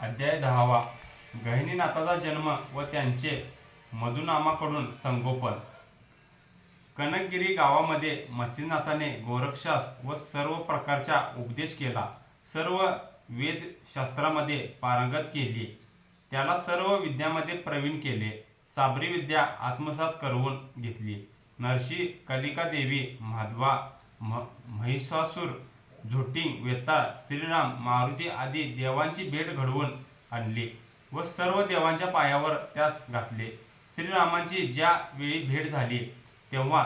अध्याय 10. गहिनीनाथाचा जन्म व त्यांचे मधुनामाकडून संगोपन. कनकगिरी गावामध्ये मच्छिंद्रनाथाने गोरक्षास व सर्व प्रकारचा उपदेश केला. सर्व वेदशास्त्रामध्ये पारंगत केली. त्याला सर्व विद्यामध्ये प्रवीण केले. साबरी विद्या आत्मसात करवून घेतली. नरशी, कलिका देवी, माधवा, महिषासूर, झोटिंग, वेताळ, श्रीराम, मारुती आदी देवांची भेट घडवून आणली व सर्व देवांच्या पायावर त्यास घातले. श्रीरामांची ज्या वेळी भेट झाली तेव्हा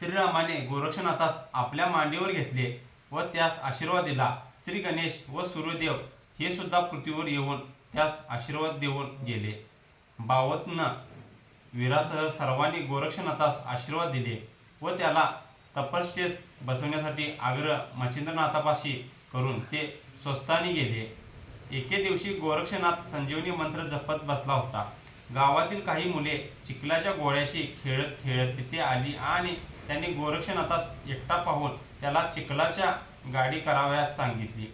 श्रीरामाने गोरक्षनाथास आपल्या मांडीवर घेतले व त्यास आशीर्वाद दिला. श्री गणेश व सूर्यदेव हे सुद्धा पृथ्वीवर येऊन त्यास आशीर्वाद देऊन गेले. बावन्न वीरासह सर्वांनी गोरक्षनाथास आशीर्वाद दिले व त्याला तपस्येस बसवण्यासाठी आग्रह मच्छिंद्रनाथापाशी करून ते स्वस्थानी गेले. एके दिवशी गोरक्षनाथ संजीवनी मंत्र जपत बसला होता. गावातील काही मुले चिखलाच्या गोळ्याशी खेळत खेळत तिथे आली आणि त्यांनी गोरक्षनाथास एकटा पाहून त्याला चिखलाच्या गाडी करावयास सांगितली.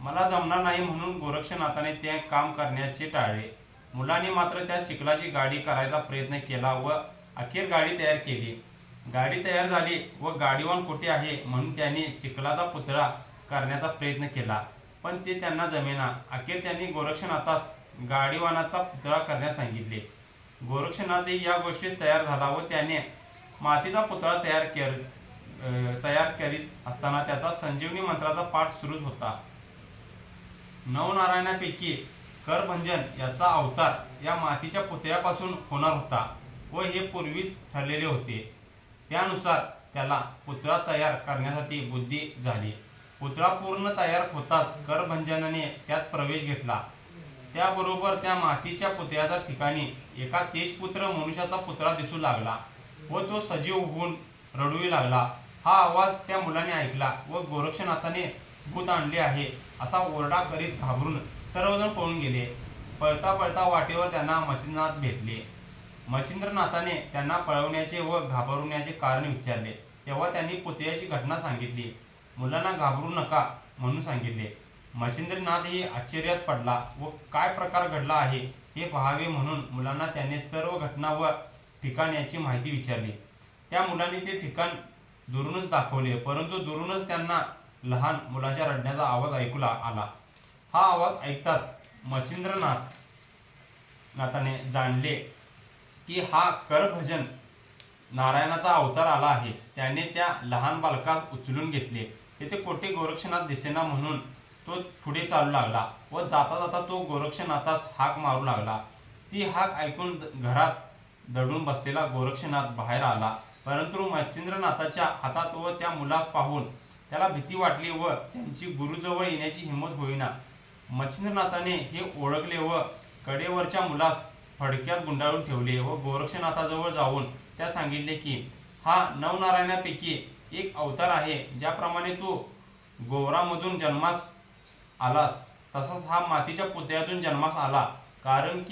मला जमणार नाही म्हणून गोरक्षनाथाने ते काम करण्याचे टाळले. मुलांनी मात्र त्या चिखलाची गाडी करायचा प्रयत्न केला व अखेर गाडी तयार केली. गाडी तयार झाली व गाडीवान कुठे आहे म्हणून त्यांनी चिखलाचा पुतळा करण्याचा प्रयत्न केला, पण ते त्यांना जमेना. अखेर त्यांनी गोरक्षनाथास गाडीवानाचा पुतळा करण्यास सांगितले. गोरक्षनाथही या गोष्टीस तयार झाला व त्याने मातीचा पुतळा तयार करीत असताना त्याचा संजीवनी मंत्राचा पाठ सुरूच होता. नवनारायणापैकी करभंजन याचा अवतार या मातीच्या पुतळ्यापासून होणार होता व हे पूर्वीच ठरलेले होते. त्यानुसार त्याला पुतळा तयार करण्यासाठी बुद्धी झाली. पुतळा पूर्ण तयार होताच करभंजनाने त्यात प्रवेश घेतला. त्याबरोबर त्या मातीच्या पुतळ्याच्या ठिकाणी एका तेजपुत्र मनुष्याचा पुतळा दिसू लागला व तो सजीव होऊन रडू लागला. हा आवाज त्या मुलाने ऐकला व गोरक्षनाथाने भूत आणले आहे असा ओरडा करीत घाबरून सर्वजण पळून गेले. पळता पळता वाटेवर त्यांना मच्छिंद्रनाथ भेटले. मच्छिंद्रनाथाने त्यांना पळवण्याचे व घाबरवण्याचे कारण विचारले तेव्हा त्यांनी पुतळ्याची घटना सांगितली. मुलांना घाबरू नका म्हणून सांगितले. मच्छिंद्रनाथही आश्चर्यात पडला व काय प्रकार घडला आहे हे पाहावे म्हणून मुलांना त्याने सर्व घटना व ठिकाण याची माहिती विचारली. त्या मुलांनी ते ठिकाण दुरूनच दाखवले, परंतु दुरूनच त्यांना लहान मुलाच्या रडण्याचा आवाज ऐकू आला. हा आवाज ऐकताच मच्छिंद्रनाथाने जाणले की हा करभंजन नारायणाचा अवतार आला आहे. त्याने त्या लहान बालकास उचलून घेतले. तेथे कोठे गोरक्षनाथ दिसेना म्हणून तो पुढे चालू लागला व जाता जाता तो गोरक्षनाथास हाक मारू लागला. ती हाक ऐकून घरात दडून बसलेला गोरक्षनाथ बाहेर आला, परंतु मच्छिंद्रनाथाच्या हातात व त्या मुलास पाहून त्याला भीती वाटली व त्यांची गुरुजवळ येण्याची हिंमत होईना. मच्छिंद्रनाथाने हे ओळखले व कडेवरच्या मुलास फडक्यात गुंडाळून ठेवले व गोरक्षनाथाजवळ जाऊन त्या सांगितले की हा नवनारायणापैकी एक अवतार आहे. ज्याप्रमाणे तू गोवरामधून जन्मास आलास तसाच हा मातीच्या पुतळ्यातून जन्मास आला, कारण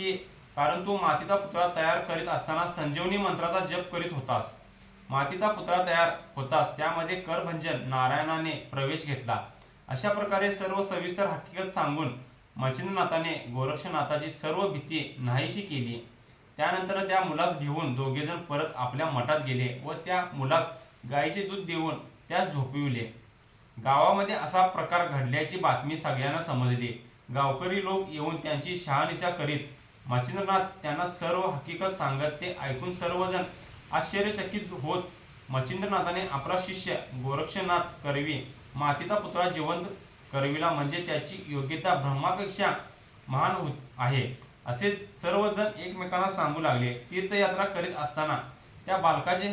तू मातीचा पुतळा तयार करीत असताना संजीवनी मंत्राचा जप करीत होतास. मातीचा पुतळा तयार होताच त्यामध्ये करभंजन नारायणाने प्रवेश घेतला. अशा प्रकारे सर्व सविस्तर हकीकत सांगून मच्छिंद्रनाथाने गोरक्षनाथाची सर्व भीती नाहीशी केली. त्यानंतर त्या मुलास घेऊन दोघेजण परत आपल्या मठात गेले व त्या मुलास गायीचे दूध देऊन त्यास झोपविले. गावामध्ये असा प्रकार घडल्याची बातमी सगळ्यांना समजली. गावकरी लोक येऊन त्यांची शहानिशा करीत मच्छिंद्रनाथ त्यांना सर्व हकीकत सांगत. ते ऐकून सर्वजण आश्चर्यचकित होत मच्छिंद्रनाथाने आपला शिष्य गोरक्षनाथ करवी मातीचा पुतळा जिवंत करविला म्हणजे त्याची योग्यता ब्रह्मापेक्षा महान आहे असे सर्वजण एकमेकांना सांगू लागले. तीर्थयात्रा करीत असताना त्या बालकाचे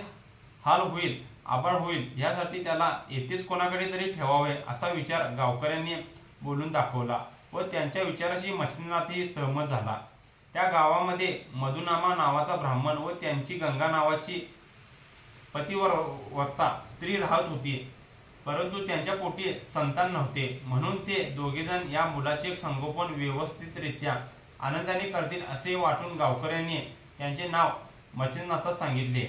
हाल होईल, आबाळ होईल यासाठी त्याला येथेच कोणाकडे तरी ठेवावे असा विचार गावकऱ्यांनी बोलून दाखवला व त्यांच्या विचाराशी मच्छिंद्रनाथही सहमत झाला. त्या गावामध्ये मधुनामा नावाचा ब्राह्मण व त्यांची गंगा नावाची पतिव्रता स्त्री राहत होती, परंतु त्यांच्या पोटी संतान नव्हते. म्हणून ते दोघेजण या मुलाचे संगोपन व्यवस्थितरित्या आनंदाने करतील असे वाटून गावकऱ्यांनी त्यांचे नाव मच्छिंद्रनाथास सांगितले.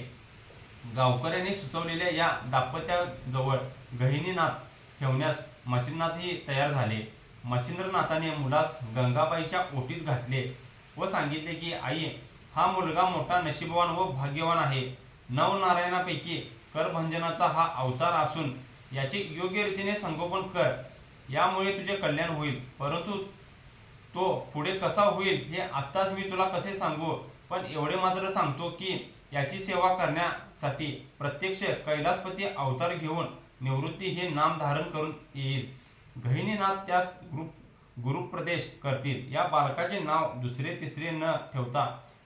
गावकऱ्यांनी सुचवलेल्या या दाम्पत्याजवळ गहिनीनाथ ठेवण्यास मच्छिंद्रनाथही तयार झाले. मच्छिंद्रनाथाने मुलास गंगाबाईच्या ओटीत घातले व सांगितले की आई, हा मुलगा मोठा नशीबवान व भाग्यवान आहे. नवनारायणापैकी करभंजनाचा हा अवतार असून याचे योग्य रीतीने संगोपन कर, यामुळे तुझे कल्याण होईल. परंतु तो पुढे कसा होईल हे आत्ताच मी तुला कसे सांगू, पण एवढे मात्र सांगतो की याची सेवा करण्यासाठी प्रत्यक्ष कैलासपती अवतार घेऊन निवृत्ती हे नाम धारण करून येईल. गहिनीनाथ त्यास गुरुप्रदेश करतील. या बालकाचे नाव दुसरे तिसरे न ठेवता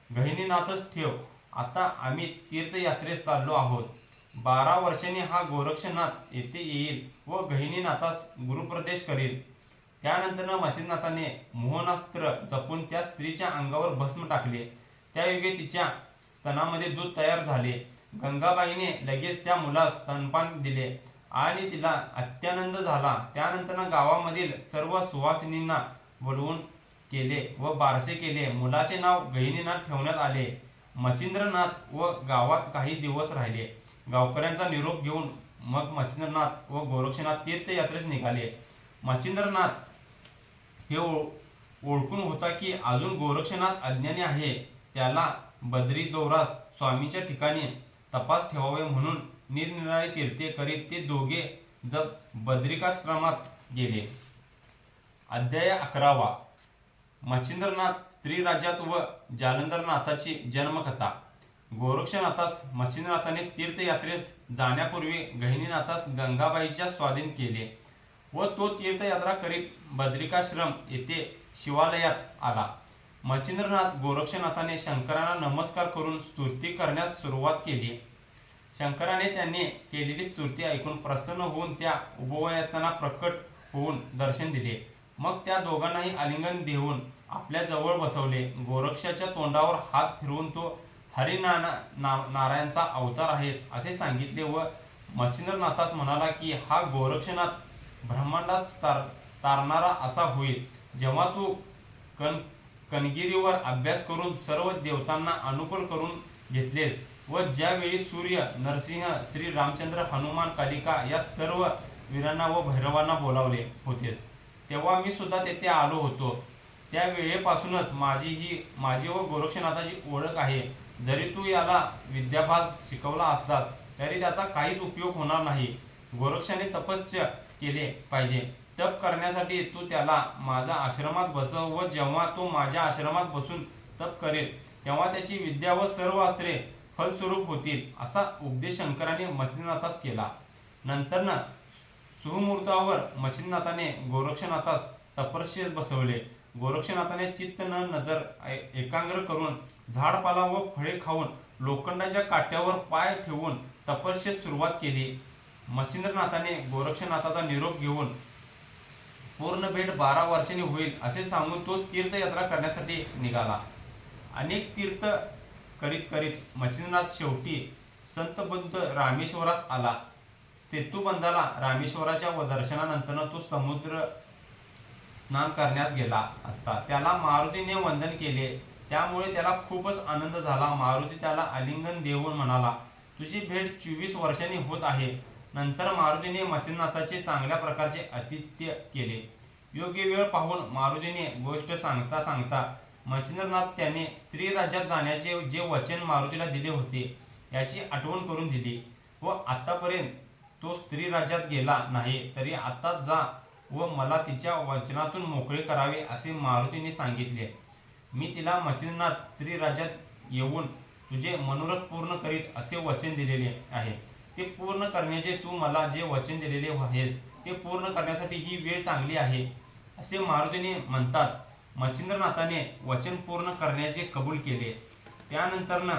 गहिनीनाथच ठेव. आता आम्ही तीर्थयात्रेस चाललो आहोत. 12 वर्षांनी हा गोरक्षनाथ येथे येईल व गहिनीनाथास गुरुप्रदेश करील. त्यानंतर मच्छिंद्रनाथाने मोहनास्त्र जपून त्या स्त्रीच्या अंगावर भस्म टाकले. त्यायोगे तिच्या स्तनामध्ये दूध तयार झाले. गंगाबाईने लगेच त्या मुलास स्तनपान दिले आणि तिला अत्यानंद झाला. त्यानंतर गावामधील सर्व सुवासिनींना बोलवून केले व बारसे केले. मुलाचे नाव गहिनीनाथ ठेवण्यात आले. मच्छिंद्रनाथ व गावात काही दिवस राहिले. गावकऱ्यांचा निरोप घेऊन मग मच्छिंद्रनाथ व गोरक्षनाथ तीर्थयात्रेस निघाले. मच्छिंद्रनाथ हे ओळखून होता की अजून गोरक्षनाथ अज्ञानी आहे. त्याला बद्रीदौरास स्वामींच्या ठिकाणी तपास ठेवावे म्हणून निरनिराळी तीर्थे करीत ते दोघे जप बद्रिकाश्रमात गेले. अध्याय 11. मच्छिंद्रनाथ स्त्रीराज्यात व जालंधरनाथाची जन्मकथा. गोरक्षनाथास मच्छिंद्रनाथाने तीर्थयात्रेस जाण्यापूर्वी गहिनीनाथास गंगाबाईच्या स्वाधीन केले व तो तीर्थयात्रा करीत बद्रिकाश्रम येथे शिवालयात आला. मच्छिंद्रनाथ गोरक्षनाथाने शंकरांना नमस्कार करून स्तुती करण्यास सुरुवात केली. शंकराने त्यांनी केलेली स्तुती ऐकून प्रसन्न होऊन त्या उभयतांना प्रकट होऊन दर्शन दिले. मग त्या दोघांनाही आलिंगन देऊन आपल्या जवळ बसवले. गोरक्षाच्या तोंडावर हात फिरवून तो नारायणाचा अवतार आहेस असे सांगितले व मच्छिंद्रनाथास म्हणाला की हा गोरक्षनाथ ब्रह्मांडास तारणारा असा होईल. जेव्हा तू कणगिरीवर अभ्यास करून सर्व देवतांना अनुकूल करून घेतलेस व ज्यावेळी सूर्य, नरसिंह, श्री रामचंद्र, हनुमान, कालिका या सर्व वीरांना व भैरवांना बोलावले होतेस, तेव्हा मी सुद्धा तेथे आलो होतो. त्या वेळेपासूनच माझी व गोरक्षनाथाची ओळख आहे. जरी तू याला विद्याभ्यास शिकवला असलास तरी त्याचा काहीच उपयोग होणार नाही. गोरक्षाने तपस्या केले पाहिजे. तप करण्यासाठी तू त्याला माझ्या आश्रमात बसव व जेव्हा तो माझ्या आश्रमात बसून तप करेल तेव्हा त्याची विद्या व सर्व अस्त्रे फलस्वरूप होतील, असा उपदेश शंकराने मच्छिंद्रनाथास केला. नंतर सुमुहूर्तावर मच्छिंद्रनाथाने गोरक्षनाथास तपस्येस बसवले. गोरक्षनाथाने चित्त न नजर एकाग्र करून झाडपाला व फळे खाऊन लोखंडाच्या काट्यावर पाय ठेवून तपस्येस सुरुवात केली. मच्छिंद्रनाथाने गोरक्षनाथाचा निरोप घेऊन पूर्ण भेट 12 वर्षांनी होईल असे सांगून तो तीर्थयात्रा करण्यासाठी निघाला. अनेक तीर्थ करीत करीत मच्छिंद्रनाथ शेवटी संतबुद्ध रामेश्वरास आला. सेतुबंधाला रामेश्वराच्या दर्शनानंतर तो समुद्र स्नान करण्यास गेला असता त्याला मारुतीने वंदन केले. त्यामुळे त्याला खूपच आनंद झाला. मारुती त्याला आलिंगन देऊन म्हणाला, तुझी भेट 24 वर्षांनी होत आहे. नंतर मारुतीने मच्छिंद्रनाथाचे चांगल्या प्रकारचे आतिथ्य केले. योग्य वेळ पाहून मारुतीने गोष्ट सांगता सांगता मच्छिंद्रनाथ त्याने स्त्री राज्यात जाण्याचे जे वचन मारुतीला दिले होते याची आठवण करून दिली व आतापर्यंत तो स्त्री राज्यात गेला नाही तरी आता जा व मला तिच्या वचनातून मोकळे करावे असे मारुतीने सांगितले. मी तिला मच्छिंद्रनाथ स्त्री राज्यात येऊन तुझे मनोरथ पूर्ण करीत असे वचन दिलेले आहे. ते पूर्ण करण्याचे तू मला जे वचन दिलेले आहेस ते पूर्ण करण्यासाठी ही वेळ चांगली आहे असे मारुतीने म्हणताच मच्छिंद्रनाथाने वचन पूर्ण करण्याचे कबूल केले. त्यानंतर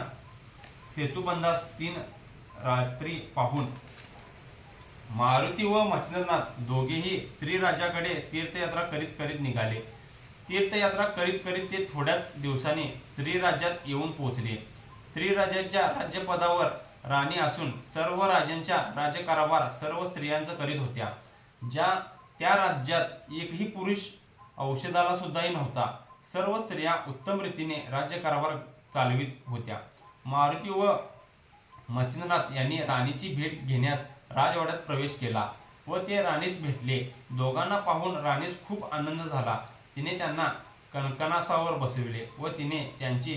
सेतुबंधास 3 रात्री पाहून मारुती व मच्छिंद्रनाथ दोघेही स्त्रीराजाकडे तीर्थयात्रा करीत करीत निघाले. तीर्थयात्रा करीत करीत ते थोड्याच दिवसांनी स्त्रीराज्यात येऊन पोहोचले. स्त्रीराजाच्या राज्यपदावर राणी असून सर्व राजांच्या राज्यकारभार सर्व स्त्रियांचा करीत होत्या. त्या राज्यात एकही पुरुष औषधाला सुद्धाही नव्हता. सर्व स्त्रिया उत्तम रीतीने राज्यकारभार चालवित होत्या. मारुती व मच्छिंद्रनाथ यांनी राणीची भेट घेण्यास राजवाड्यात प्रवेश केला. व ते राणीस भेटले. दोघांना पाहून राणीस खूप आनंद झाला. तिने त्यांना कणकणासावर बसविले व तिने त्यांची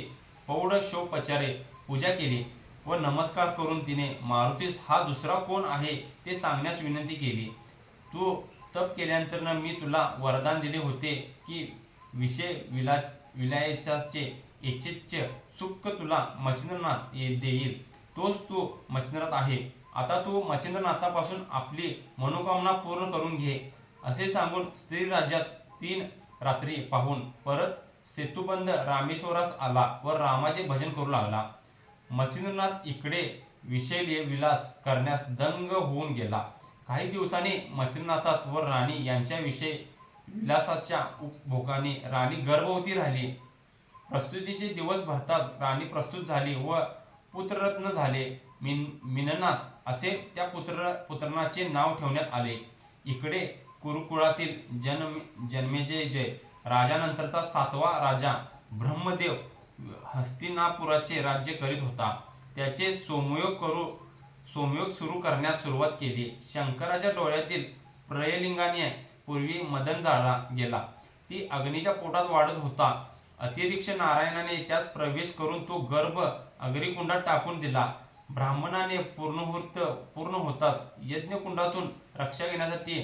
पौढशोपचारे पूजा केली व नमस्कार करून तिने मारुतीस हा दुसरा कोण आहे ते सांगण्यास विनंती केली. तू तप केल्यानंतर मी तुला वरदान दिले होते की विषय विलायचाचे इच्छेचे सुख तुला मच्छिंद्रनाथ देईल. तोच तू मच्छिंद्रनाथ आहे. आता तू मच्छिंद्रनाथापासून आपली मनोकामना पूर्ण करून घे. असे सांगून स्त्री राज्यात 3 रात्री पाहून परत सेतुबंद रामेश्वरास आला व रामाचे भजन करू लागला. मच्छिंद्रनाथ इकडे विषय विलास करण्यास दंग होऊन गेला. काही दिवसांनी मच्छिंद्रनाथास व राणी यांच्या विषय विलासाच्या उपभोगाने राणी गर्भवती राहिली. प्रसूतीचे दिवस भरताच राणी प्रस्तुत झाली व पुत्ररत्न झाले. मीननाथ असे त्या पुत्राचे नाव ठेवण्यात आले. इकडे कुरुकुळातील जन्मेजय राजानंतरचा 7वा राजा ब्रह्मदेव हस्तिनापुराचे राज्य करीत होता. त्याचे सोमयोग सुरू करण्यास सुरुवात केली. शंकराच्या डोळ्यातील प्रयलिंगाने पूर्वी मदन जाळला गेला. ती अग्नीच्या पोटात वाढत होता. अतिरिक्त नारायणाने त्यास प्रवेश करून तो गर्भ अग्निकुंडात टाकून दिला. ब्राह्मणाने पूर्ण होताच यज्ञकुंडातून रक्षा घेण्यासाठी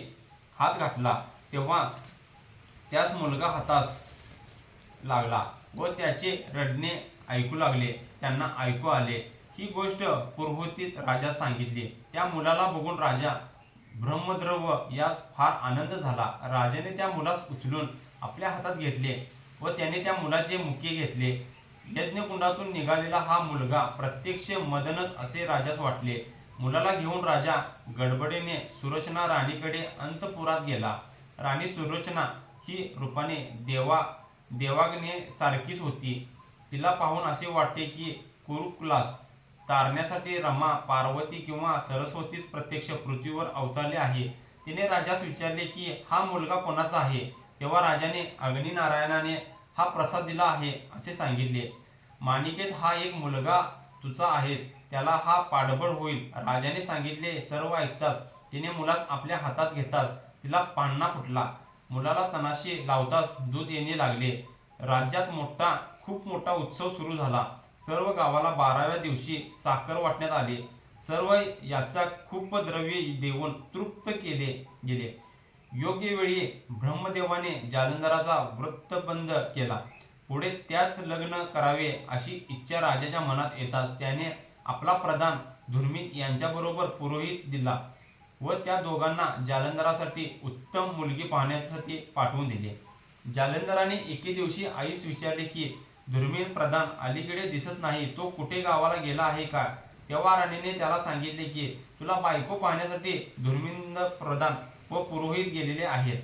हात घातला तेव्हा त्यास मुलगा हातास लागला व त्याचे रडणे ऐकू लागले. त्यांना ऐकू आले. ही गोष्ट पुरोहित राजास सांगितली. त्या मुलाला बघून राजा ब्रह्मद्रव यास फार आनंद झाला. राजाने त्या मुलास उचलून आपल्या हातात घेतले व त्याने त्या मुलाचे मुके घेतले. यज्ञकुंडातून निघालेला हा मुलगा प्रत्यक्ष मदनच असे राजास वाटले. मुलाला घेऊन राजा गडबडीने सुलोचना राणीकडे अंतपुरात गेला. राणी सुलोचना ही रूपाने देवाग्ने सारखीच होती. तिला पाहून असे वाटते की कुरुकुलास तारण्यासाठी रमा, पार्वती किंवा सरस्वतीच प्रत्यक्ष पृथ्वीवर अवतरले आहे. तिने राजास विचारले की हा मुलगा कोणाचा आहे. तेव्हा राजाने अग्निनारायणाने हा प्रसाद दिला आहे असे सांगितले. माणिकेत हा एक मुलगा तुझा आहे, त्याला हा पाठबळ होईल. राजाने सांगितले सर्व ऐकताच तिने मुलास आपल्या हातात घेताच तिला पाळणा फुटला. मुलाला तणाशी लावताच दूध येणे लागले. राज्यात खूप मोठा उत्सव सुरू झाला. सर्व गावाला 12व्या दिवशी साखर वाटण्यात आली. सर्व याचा खूप द्रव्य देऊन तृप्त केले गेले. योग्य वेळी ब्रह्मदेवाने जालंधराचा वृत्तबंध केला. पुढे त्याच लग्न करावे अशी इच्छा राजाच्या मनात येताच त्याने आपला प्रधान धुर्मित यांच्याबरोबर पुरोहित दिला व त्या दोघांना जालंधरासाठी उत्तम मुलगी पाहण्यासाठी पाठवून दिले. जालंधराने एके दिवशी आईस विचारले की धुर्मित प्रधान अलीकडे दिसत नाही, तो कुठे गावाला गेला आहे का. तेव्हा राणीने त्याला सांगितले की तुला बायको पाहण्यासाठी धुर्मिंद प्रधान व पुरोहित गेलेले आहेत.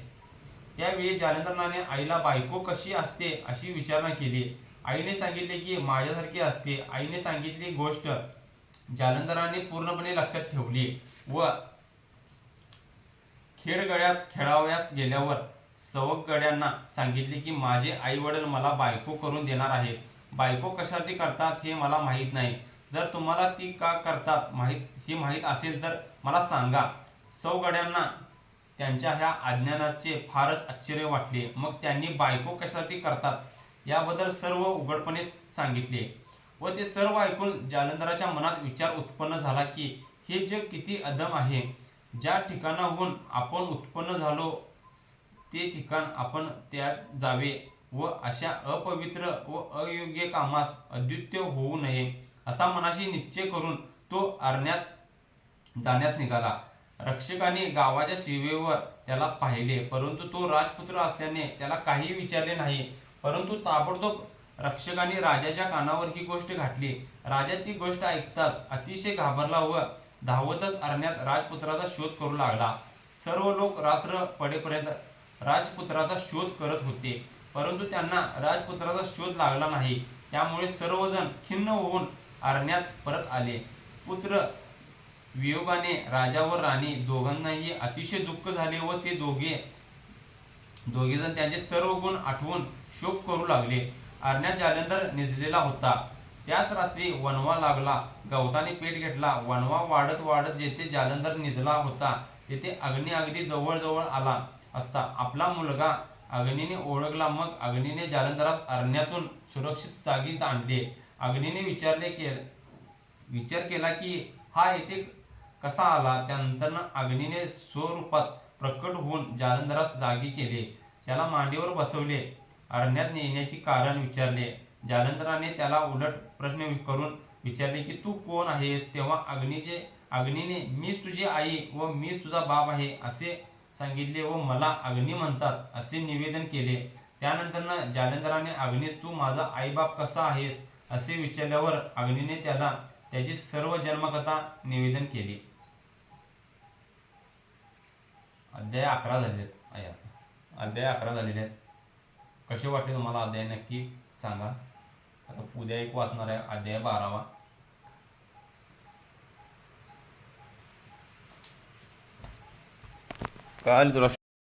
त्यावेळी जालंधराने आईला बायको कशी असते अशी विचारणा केली. आईने सांगितले की माझ्यासारखी असते. आईने सांगितली गोष्ट जालंधराने पूर्णपणे लक्षात ठेवली व खेडगड्यात खेळावयास गेल्यावर सवंगड्यांना सांगितले की माझे आई वडील मला बायको करून देणार आहेत. बायको कशासाठी करतात हे मला माहीत नाही. जर तुम्हाला ती का करतात हे माहीत असेल तर मला सांगा. सवंगड्यांना त्यांच्या ह्या अज्ञानाचे फारच आश्चर्य वाटले. मग त्यांनी बायको कशासाठी करतात याबद्दल सर्व उघडपणे सांगितले व ते सर्व ऐकून जालंधराच्या मनात विचार उत्पन्न झाला की हे जग किती अधम आहे. ज्या ठिकाणाहून आपण उत्पन्न झालो ते ठिकाण आपण त्यात जावे व अशा अपवित्र व अयोग्य कामास अद्वितीय होऊ नये असा मनाशी निश्चय करून तो अरण्यात जाण्यास निघाला. रक्षकाने गावाच्या सीमेवर त्याला पाहिले, परंतु तो राजपुत्र असल्याने त्याला काही विचारले नाही. परंतु ताबडतोब रक्षकाने राजाच्या कानावर ही गोष्ट घातली. राजा ती गोष्ट ऐकताच अतिशय घाबरला व धावतच अरण्यात राजपुत्राचा शोध करू लागला. सर्व लोक रात्र पडेपर्यंत राजपुत्राचा शोध करत होते, परंतु त्यांना राजपुत्राचा शोध लागला नाही. त्यामुळे सर्वजण खिन्न होऊन अरण्यात परत आले. पुत्र वियोगाने राजा व राणी दोघांनाही अतिशय दुःख झाले व ते दोघेजण त्यांचे सर्व गुण आठवून शोक करू लागले. अरण्यात जालंधर निजलेला होता. त्याच रात्री वणवा लागला. गवताने पेट घेतला. वणवा वाढत वाढत जेथे जालंधर निजला होता तेथे अग्नी अगदी जवळ आला असता आपला मुलगा अग्नीने ओळखला. मग अग्नीने जालंधरास अरण्यातून सुरक्षित जागी आणले. अग्नीने विचार केला की हा येथे कसा आला. त्यानंतर अग्नीने स्वरूपात प्रकट होऊन जालंधरास जागी केले. त्याला मांडीवर बसवले. अरण्यात नेण्याचे कारण विचारले. जालंधराने त्याला उलट प्रश्न करून विचारले की तू कोण आहेस. तेव्हा अग्नीने मीच तुझी आई व मीच तुझा बाप आहे असे सांगितले व मला अग्नी म्हणतात असे निवेदन केले. त्यानंतर जालंधराने अग्नीस तू माझा आईबाप कसा आहेस असे विचारल्यावर अग्नीने त्याला त्याची सर्व जन्मकथा निवेदन केली. अध्याय 11 झालेले आहेत. अध्याय 11 झालेले आहेत. कसे वाटले तुम्हाला अध्याय नक्की सांगा. आता उद्या एक वाचणार आहे अध्याय 12वा. कळाली तुला?